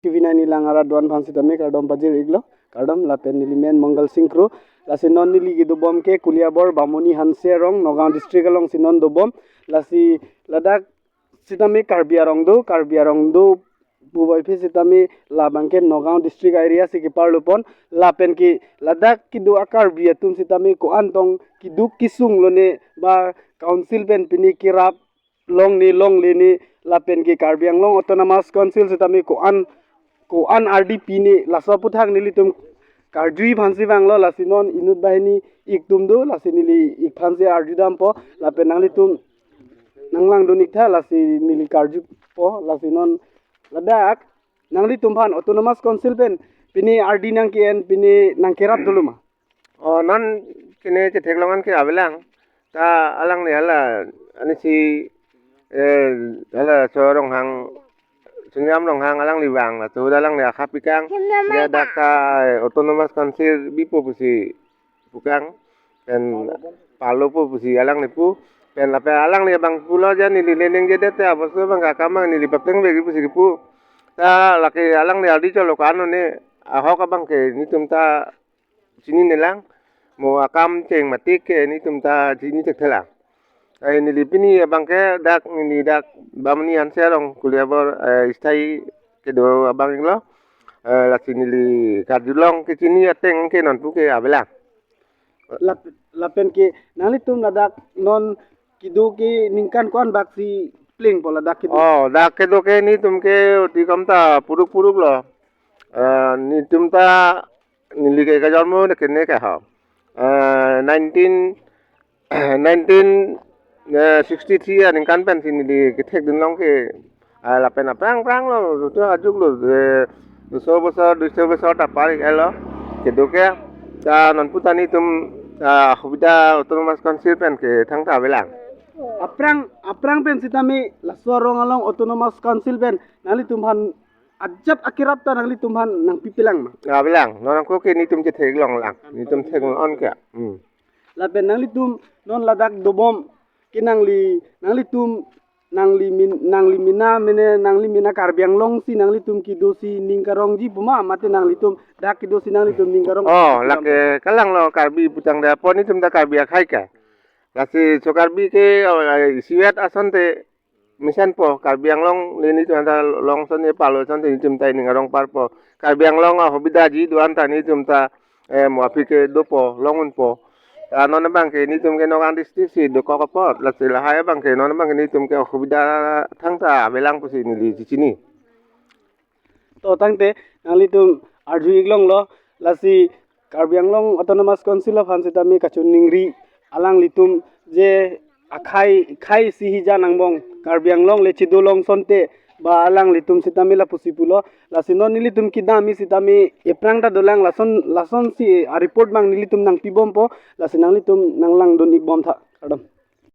Kivina nilang ara duan phansi tame kardom pajir iglo kardom lapen nilimen Mangal Singkru lasi non nili gitu bom ke Kuliabor Bamoni Hanse rong Nagaon district along sinon do bom lasi ladak sitame Karbiarong do bubai phe sitame labang ke Nagaon district area si ki parlupon lapen ki ladak ki do akar biatum sitame ko antong ki du kisung lone ba council pen pini kirap long le ni lapen ki Karbi Anglong autonomous council sitame ko an RDP ni lasa puthak nili tum karjui phansi banglo lasinon inut bahini iktum do lasinili ik phansi arju dam po lapen nangli tum nanglang donik tha lasi nili karju po lasinon ladak nangli tum phan autonomous council pen pini RD nang kien pini nang kerat duluma non kini cetek longan ke abelang ta alang ni ala ani si ala sorong hang Sunyam long hang alang liwang la tu dalang ni akapikang dia daka autonomous council bipo pusi bukang dan palo pu pusi alang ni pu dan lape alang ni bang pulo ja ni leneng je dete abos bang kakamang ni lipateng begi pusi pu ta laki alang ni aldi cholo kanu ni ahok abang ke ni tumta sini nelang mo akam ceng matik ke ni tumta sini cek telang ai nilipini abang ke dak ni dak bamni anserong Kuliabor istai kedo abang inglo lasi nili kardulong ke sini ateng ke non pu ke abela lapen ke nangli tum ladak non kidu ke ningkan kon baksi pling pola dak kidu dak kedo ke ni tum ke ti kamta puruk lo ni tumta nili ke kajarmo ne kene ka ha 1963 aning kan pen sini di ketek din long ke lapen prang lo tu ajuk lo 200 bosor ta pari elo kedoke ta non putani tum khubida autonomous council pen ke thang ta belang aprang pen sitame laswarong along autonomous council pen nangli tum han ajab akirap ta nangli tum han nang pipilang ma belang non ko ke ni tum cetek long lang ni tum tek on ke lapen nangli tum non ladak dobom kinangli nangli mina Karbi Anglong si nangli tum kido si ningkarong ji puma mate nangli tum dak kido si nangli tum ningkarong lake kalang lo Karbi putang da poni tum da Karbi akai ka lasi so Karbi ke siwet asante misan po Karbi Anglong leni tu anda long son ye palo son ni tum tai ningarong par po Karbi Anglong hobida ji duan ta ni tum ta mo apike do po longun po non bang ke ni tum ke Nagaon district si do kokopot la sila hai bang ke non bang ni tum ke khubida thangta belang pusi ni li sini to tangte nangli tum arju iglong lo lasi Karbi Anglong autonomous council of hansitami kachun ningri alang litum je khai si hija nangbong Karbi Anglong le chidolong sonte ba alang litum sitami la pusipulo lasinon nilitum kidami sitami eprang ta dolang lason si report bang nilitum nang pibom po lasinang litum nang lang don ikbom tha kadam